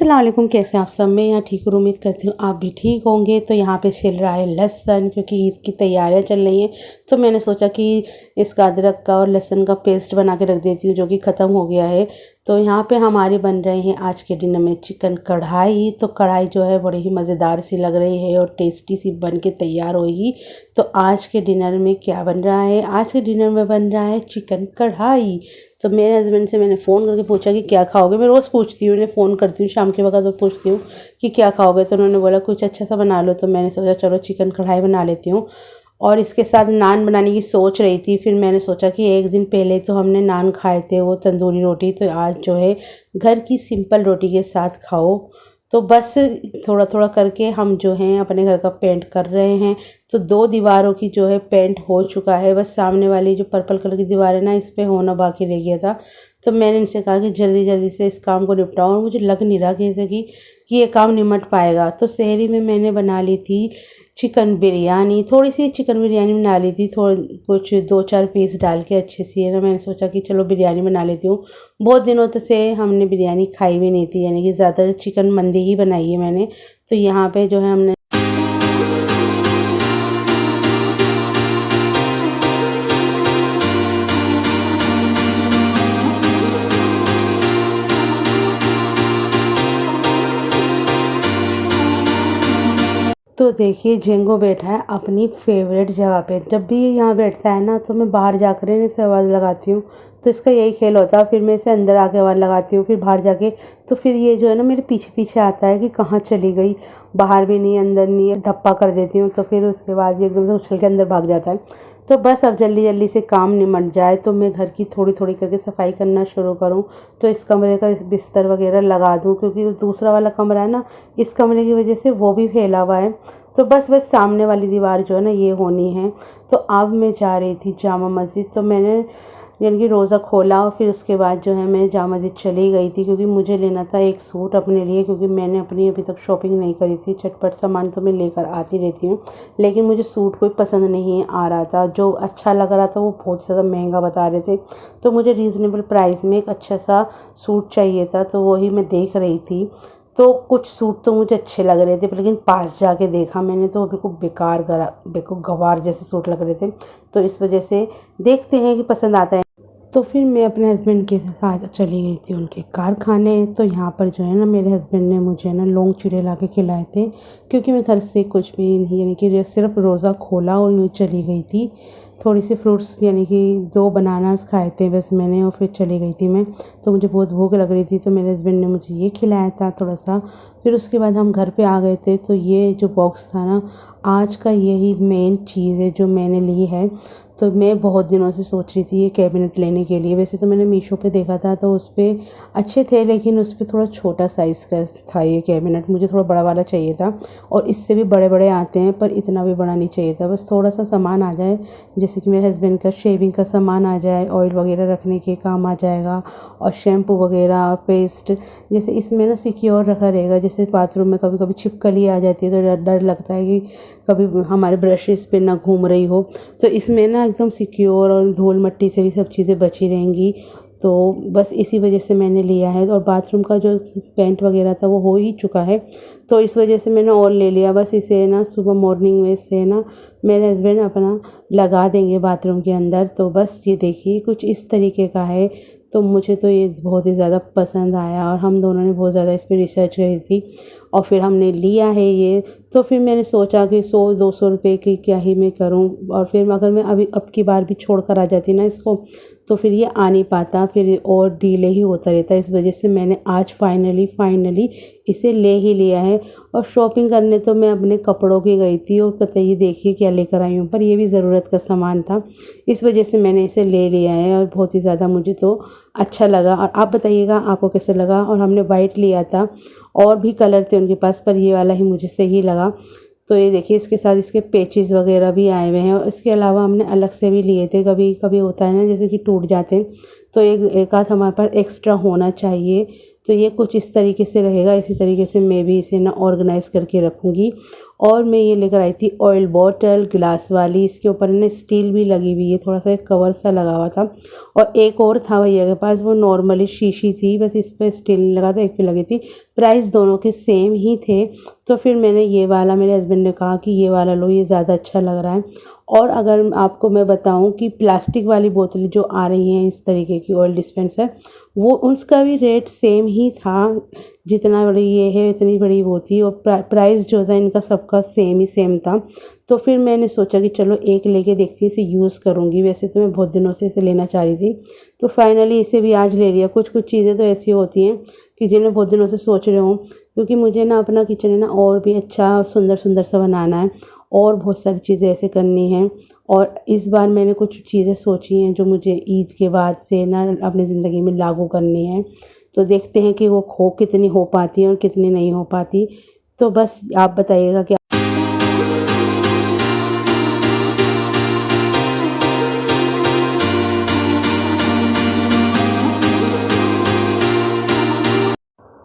अस्सलाम वालेकुम, कैसे हैं आप सब। मैं यहाँ ठीक हूँ, उम्मीद करती हूँ आप भी ठीक होंगे। तो यहाँ पे छिल रहा है लहसुन, क्योंकि ईद की तैयारियाँ चल रही हैं। तो मैंने सोचा कि इसका अदरक का और लहसुन का पेस्ट बना के रख देती हूँ, जो कि ख़त्म हो गया है। तो यहाँ पे हमारे बन रहे हैं आज के डिनर में चिकन कढ़ाई। तो कढ़ाई जो है बड़ी ही मज़ेदार सी लग रही है और टेस्टी सी बन के तैयार होगी। तो आज के डिनर में क्या बन रहा है? आज के डिनर में बन रहा है चिकन कढ़ाई। तो मेरे हस्बैंड से मैंने फ़ोन करके पूछा कि क्या खाओगे। मैं रोज़ पूछती हूँ, उन्हें फ़ोन करती हूँ शाम के वक्त, तो पूछती हूँ कि क्या खाओगे। तो उन्होंने बोला कुछ अच्छा सा बना लो। तो मैंने सोचा चलो चिकन कढ़ाई बना लेती हूँ। और इसके साथ नान बनाने की सोच रही थी। फिर मैंने सोचा कि एक दिन पहले तो हमने नान खाए थे, वो तंदूरी रोटी। तो आज जो है घर की सिंपल रोटी के साथ खाओ। तो बस थोड़ा थोड़ा करके हम जो हैं अपने घर का पेंट कर रहे हैं। तो 2 दीवारों की जो है पेंट हो चुका है, बस सामने वाली जो पर्पल कलर की दीवार है ना, इस पे होना बाकी रह गया था। तो मैंने इनसे कहा कि जल्दी जल्दी से इस काम को निपटाओ, और मुझे लग नहीं रहा कि जैसे कि ये काम निमट पाएगा। तो सहरी में मैंने बना ली थी चिकन बिरयानी। थोड़ी सी चिकन बिरयानी बना ली थी, कुछ 2-4 पीस डाल के अच्छे से, है ना। मैंने सोचा कि चलो बिरयानी बना लेती हूँ। बहुत दिनों तक से हमने बिरयानी खाई भी नहीं थी, यानी कि ज़्यादा चिकन मंदी ही बनाई है मैंने। तो यहाँ पे जो है हमने तो देखिए झिंगो बैठा है अपनी फेवरेट जगह पे। जब भी ये यहाँ बैठता है ना, तो मैं बाहर जाकर इसे आवाज़ लगाती हूँ। तो इसका यही खेल होता है। फिर मैं इसे अंदर आके आवाज़ लगाती हूँ, फिर बाहर जाके। तो फिर ये जो है ना मेरे पीछे पीछे आता है कि कहाँ चली गई, बाहर भी नहीं अंदर नहीं है। धप्पा कर देती हूँ तो फिर उसके बाद ये एकदम से उछल के अंदर भाग जाता है। तो बस अब जल्दी जल्दी से काम निमट जाए तो मैं घर की थोड़ी थोड़ी करके सफाई करना शुरू करूँ। तो इस कमरे का बिस्तर वगैरह लगा दूँ, क्योंकि दूसरा वाला कमरा है ना, इस कमरे की वजह से वो भी फैला हुआ है। तो बस सामने वाली दीवार जो है ना ये होनी है। तो अब मैं जा रही थी जामा मस्जिद। तो मैंने यानी कि रोज़ा खोला और फिर उसके बाद जो है मैं जामा मस्जिद चली गई थी, क्योंकि मुझे लेना था एक सूट अपने लिए, क्योंकि मैंने अपनी अभी तक शॉपिंग नहीं करी थी। चटपट सामान तो मैं लेकर आती रहती हूँ, लेकिन मुझे सूट कोई पसंद नहीं आ रहा था। जो अच्छा लग रहा था वो बहुत ज़्यादा महंगा बता रहे थे। तो मुझे रीज़नेबल प्राइस में एक अच्छा सा सूट चाहिए था, तो वही मैं देख रही थी। तो कुछ सूट तो मुझे अच्छे लग रहे थे, लेकिन पास जाके देखा मैंने तो बिल्कुल बिल्कुल गवार जैसे सूट लग रहे थे। तो इस वजह से देखते हैं कि पसंद आता है। तो फिर मैं अपने हस्बैंड के साथ चली गई थी उनके कारखाने। तो यहाँ पर जो है ना मेरे हस्बैंड ने मुझे ना लौंग चिड़े ला के खिलाए थे, क्योंकि मैं घर से कुछ भी नहीं, यानी कि सिर्फ रोज़ा खोला और यूँ चली गई थी। थोड़ी सी फ्रूट्स यानी कि 2 बनानास खाए थे बस मैंने, और फिर चली गई थी मैं। तो मुझे बहुत भूख लग रही थी, तो मेरे हस्बैंड ने मुझे ये खिलाया था थोड़ा सा। फिर उसके बाद हम घर पे आ गए थे। तो ये जो बॉक्स था ना, आज का यही मेन चीज़ है जो मैंने ली है। तो मैं बहुत दिनों से सोच रही थी ये कैबिनेट लेने के लिए। वैसे तो मैंने मीशो पे देखा था, तो उस पर अच्छे थे, लेकिन उस पर थोड़ा छोटा साइज़ का था ये कैबिनेट। मुझे थोड़ा बड़ा वाला चाहिए था, और इससे भी बड़े बड़े आते हैं, पर इतना भी बड़ा नहीं चाहिए था। बस थोड़ा सा सामान आ जाए, जैसे कि मेरे हस्बैंड का शेविंग का सामान आ जाए, ऑयल वगैरह रखने के काम आ जाएगा, और शैम्पू वगैरह और पेस्ट। जैसे इसमें ना सिक्योर रखा रहेगा। जैसे बाथरूम में कभी कभी छिपकली आ जाती है, तो डर लगता है कि कभी हमारे ब्रशेस पे ना घूम रही हो। तो इसमें ना एकदम सिक्योर, और धूल मिट्टी से भी सब चीज़ें बची रहेंगी। तो बस इसी वजह से मैंने लिया है। और बाथरूम का जो पेंट वगैरह था वो हो ही चुका है, तो इस वजह से मैंने और ले लिया। बस इसे ना सुबह मॉर्निंग में से ना मेरे हस्बैंड अपना लगा देंगे बाथरूम के अंदर। तो बस ये देखिए कुछ इस तरीके का है। तो मुझे तो ये बहुत ही ज़्यादा पसंद आया, और हम दोनों ने बहुत ज़्यादा इस पर रिसर्च करी थी, और फिर हमने लिया है ये। तो फिर मैंने सोचा कि 100-200 रुपये की क्या ही मैं करूं। और फिर अगर मैं अब की बार भी छोड़ कर आ जाती ना इसको, तो फिर ये आ नहीं पाता, फिर और डिले ही होता रहता। इस वजह से मैंने आज फाइनली इसे ले ही लिया है। और शॉपिंग करने तो मैं अपने कपड़ों की गई थी, और पता ये देखिए क्या लेकर आई हूँ, पर ये भी ज़रूरत का सामान था, इस वजह से मैंने इसे ले लिया है। और बहुत ही ज़्यादा मुझे तो अच्छा लगा। और आप बताइएगा आपको कैसे लगा। और हमने वाइट लिया था, और भी कलर थे उनके पास, पर ये वाला ही मुझे सही लगा। तो ये देखिए इसके साथ इसके पेचेस वगैरह भी आए हुए हैं, और इसके अलावा हमने अलग से भी लिए थे। कभी कभी होता है ना जैसे कि टूट जाते हैं, तो एक आध हमारे पास एक्स्ट्रा होना चाहिए। तो ये कुछ इस तरीके से रहेगा। इसी तरीके से मैं भी इसे ना ऑर्गेनाइज़ करके रखूँगी। और मैं ये लेकर आई थी ऑयल बॉटल ग्लास वाली, इसके ऊपर ना स्टील भी लगी हुई है, थोड़ा सा एक कवर सा लगा हुआ था। और एक और था भैया के पास, वो नॉर्मली शीशी थी, बस इस पर स्टील नहीं लगा था, एक पे लगी थी। प्राइस दोनों के सेम ही थे। तो फिर मैंने ये वाला, मेरे हस्बैंड ने कहा कि ये वाला लो, ये ज़्यादा अच्छा लग रहा है। और अगर आपको मैं बताऊं कि प्लास्टिक वाली बोतलें जो आ रही हैं इस तरीके की ऑयल डिस्पेंसर, वो उसका भी रेट सेम ही था, जितना बड़ी ये है इतनी बड़ी वो थी। और प्राइस जो था इनका सबका सेम ही सेम था। तो फिर मैंने सोचा कि चलो एक लेके देखती हूँ, इसे यूज़ करूँगी। वैसे तो मैं बहुत दिनों से इसे लेना चाह रही थी, तो फाइनली इसे भी आज ले लिया। कुछ कुछ चीज़ें तो ऐसी होती हैं कि जिन्हें बहुत दिनों से सोच रहे हूँ, क्योंकि मुझे ना अपना किचन है ना और भी अच्छा सुंदर सुंदर सा बनाना है, और बहुत सारी चीज़ें ऐसे करनी हैं। और इस बार मैंने कुछ चीज़ें सोची हैं जो मुझे ईद के बाद से ना अपनी ज़िंदगी में लागू करनी है। तो देखते हैं कि वो कितनी हो पाती है और कितनी नहीं हो पाती। तो बस आप बताइएगा कि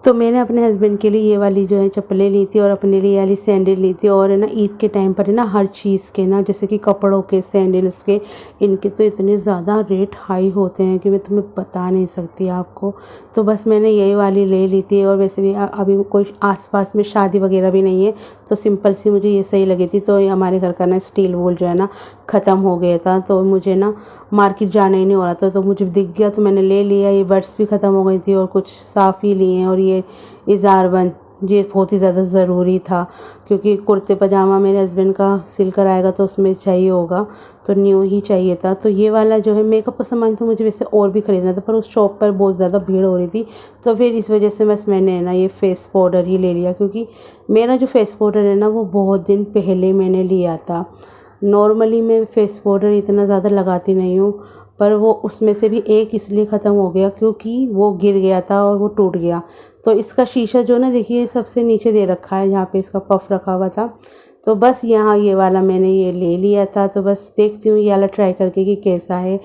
तो मैंने अपने हस्बैंड के लिए ये वाली जो है चप्पलें ली थी, और अपने लिए वाली सैंडल ली थी। और है ना ईद के टाइम पर है ना हर चीज़ के ना, जैसे कि कपड़ों के, सैंडल्स के, इनके तो इतने ज़्यादा रेट हाई होते हैं कि मैं तुम्हें बता नहीं सकती आपको। तो बस मैंने यही वाली ले ली थी। और वैसे भी अभी कोई आसपास में शादी वगैरह भी नहीं है, तो सिंपल सी मुझे ये सही लगी थी। तो ये हमारे घर का ना स्टील वूल जो है ना ख़त्म हो गया था, तो मुझे ना मार्केट जाना ही नहीं हो रहा था, तो मुझे दिख गया तो मैंने ले लिया। ये बड्स भी ख़त्म हो गई थी और कुछ साफ़ ही लिए हैं। और ये इज़ारबंद, ये बहुत ही ज़्यादा ज़रूरी था, क्योंकि कुर्ते पजामा मेरे हस्बैंड का सिल कर आएगा तो उसमें चाहिए होगा, तो न्यू ही चाहिए था। तो ये वाला जो है मेकअप का सामान तो मुझे वैसे और भी ख़रीदना था, पर उस शॉप पर बहुत ज़्यादा भीड़ हो रही थी। तो फिर इस वजह से बस मैंने ना ये फ़ेस पाउडर ही ले लिया, क्योंकि मेरा जो फ़ेस पाउडर है ना वो बहुत दिन पहले मैंने लिया था। नॉर्मली मैं फ़ेस पाउडर इतना ज़्यादा लगाती नहीं हूँ, पर वो उसमें से भी एक इसलिए ख़त्म हो गया क्योंकि वो गिर गया था और वो टूट गया। तो इसका शीशा जो ना देखिए सबसे नीचे दे रखा है, जहाँ पे इसका पफ रखा हुआ था। तो बस यहाँ ये वाला मैंने ये ले लिया था। तो बस देखती हूँ ये वाला ट्राई करके कि कैसा है।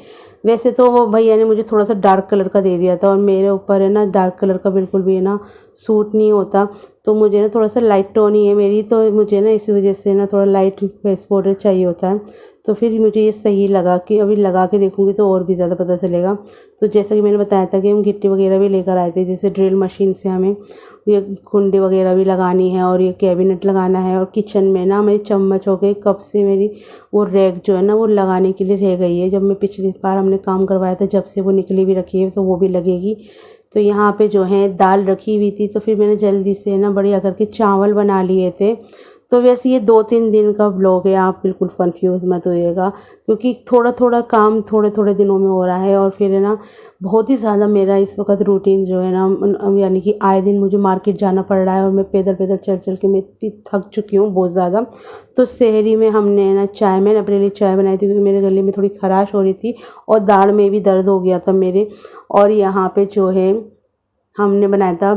वैसे तो वो भैया ने मुझे थोड़ा सा डार्क कलर का दे दिया था, और मेरे ऊपर है ना डार्क कलर का बिल्कुल भी है ना सूट नहीं होता। तो मुझे ना थोड़ा सा लाइट टोन ही है मेरी, तो मुझे ना इस वजह से ना थोड़ा लाइट फेस पाउडर चाहिए होता है। तो फिर मुझे ये सही लगा कि अभी लगा के देखूँगी तो और भी ज़्यादा पता चलेगा। तो जैसा कि मैंने बताया था कि हम गिट्टी वगैरह भी लेकर आए थे, जैसे ड्रिल मशीन से हमें ये कुंडी वगैरह भी लगानी है, और ये कैबिनेट लगाना है। और किचन में ना मेरी चम्मच हो गई, कब से मेरी वो रैक जो है ना वो लगाने के लिए रह गई है। जब मैं पिछली बार हमने काम करवाया था, जब से वो निकली भी रखी है, तो वो भी लगेगी। तो यहाँ पे जो है दाल रखी हुई थी, तो फिर मैंने जल्दी से ना बढ़िया करके चावल बना लिए थे। तो वैसे ये 2-3 दिन का व्लॉग है, आप बिल्कुल कंफ्यूज मत होइएगा, क्योंकि थोड़ा थोड़ा काम थोड़े थोड़े दिनों में हो रहा है। और फिर है ना बहुत ही ज़्यादा मेरा इस वक्त रूटीन जो है ना, यानी कि आए दिन मुझे मार्केट जाना पड़ रहा है, और मैं पैदल पैदल चल चल के मैं इतनी थक चुकी हूँ बहुत ज़्यादा। तो शहरी में हमने ना मैंने अपने लिए चाय बनाई थी, क्योंकि मेरे गले में थोड़ी खराश हो रही थी और दाढ़ में भी दर्द हो गया था मेरे। और यहाँ पे जो है हमने बनाया था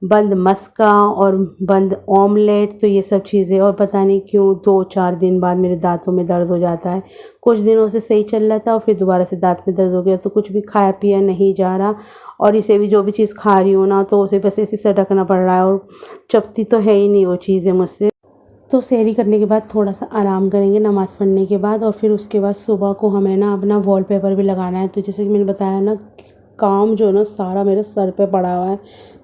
बंद मस्का और बंद ऑमलेट। तो ये सब चीज़ें, और पता नहीं क्यों 2-4 दिन बाद मेरे दांतों में दर्द हो जाता है। कुछ दिनों से सही चल रहा था और फिर दोबारा से दांत में दर्द हो गया, तो कुछ भी खाया पिया नहीं जा रहा। और इसे भी जो भी चीज़ खा रही हूँ ना, तो उसे बस ऐसे सटकना पड़ रहा है, और चपती तो है ही नहीं वो चीज़ें मुझसे। तो सहरी करने के बाद थोड़ा सा आराम करेंगे नमाज़ पढ़ने के बाद, और फिर उसके बाद सुबह को हमें ना अपना वॉलपेपर भी लगाना है। तो जैसे कि मैंने बताया ना, काम जो है ना सारा मेरे सर पे पड़ा हुआ है।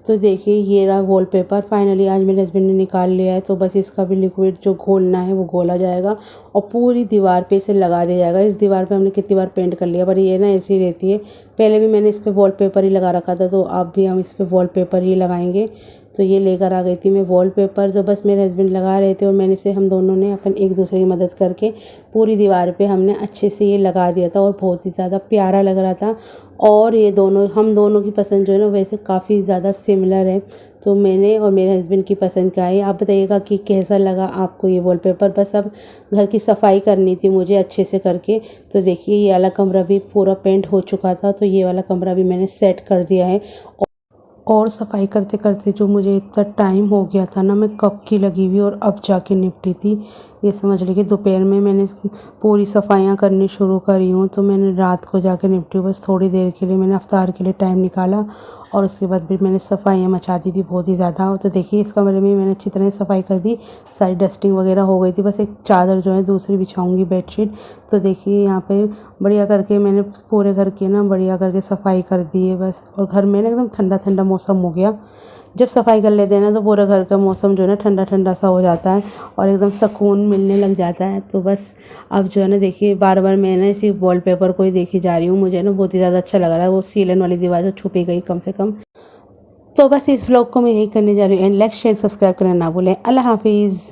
तो देखिए ये रहा वॉलपेपर, फाइनली आज मेरे हस्बैंड ने निकाल लिया है। तो बस इसका भी लिक्विड जो घोलना है वो घोला जाएगा, और पूरी दीवार पे इसे लगा दिया जाएगा। इस दीवार पे हमने कितनी बार पेंट कर लिया, पर ये ना ऐसी रहती है। पहले भी मैंने इस पर वॉलपेपर ही लगा रखा था, तो अब भी हम इस पर वॉलपेपर ही लगाएंगे। तो ये लेकर आ गई थी मैं वॉलपेपर। तो बस मेरे हस्बैंड लगा रहे थे, और मैंने से हम दोनों ने अपन एक दूसरे की मदद करके पूरी दीवार पे हमने अच्छे से ये लगा दिया था, और बहुत ही ज़्यादा प्यारा लग रहा था। और ये दोनों, हम दोनों की पसंद जो है ना वैसे काफ़ी ज़्यादा सिमिलर है। तो मैंने और मेरे हस्बैंड की पसंद का है। आप बताइएगा कि कैसा लगा आपको ये वॉलपेपर। बस अब घर की सफाई करनी थी मुझे अच्छे से करके। तो देखिए ये वाला कमरा भी पूरा पेंट हो चुका था, तो ये वाला कमरा भी मैंने सेट कर दिया है। और सफाई करते करते जो मुझे इतना टाइम हो गया था ना, मैं कब की लगी हुई और अब जाके निपटी थी। ये समझ लीजिए कि दोपहर में मैंने पूरी सफाइयाँ करनी शुरू करी हूँ, तो मैंने रात को जाके निपटी हूँ। बस थोड़ी देर के लिए मैंने इफ्तार के लिए टाइम निकाला और उसके बाद फिर मैंने सफाइयाँ मचा दी थी बहुत ही ज़्यादा। तो देखिए इस कमरे में मैंने अच्छी तरह सफाई कर दी, सारी डस्टिंग वगैरह हो गई थी। बस एक चादर जो है दूसरी बिछाऊँगी बेडशीट। तो देखिए यहाँ पे बढ़िया करके मैंने पूरे घर की ना बढ़िया करके सफाई कर दी है बस। और घर में ना एकदम ठंडा ठंडा मौसम हो गया। जब सफाई कर लेते हैं ना तो पूरा घर का मौसम जो है ना ठंडा ठंडा सा हो जाता है और एकदम सुकून मिलने लग जाता है। तो बस अब जो है ना देखिए बार बार मैं ना इसी वॉलपेपर को ही देखी जा रही हूँ। मुझे ना बहुत ही ज़्यादा अच्छा लग रहा है, वो सीलन वाली दीवार तो छुपी गई कम से कम। तो बस इस व्लॉग को मैं यही करने जा रही हूँ एंड लाइक शेयर सब्सक्राइब करना ना भूलें। अल्लाह हाफिज़।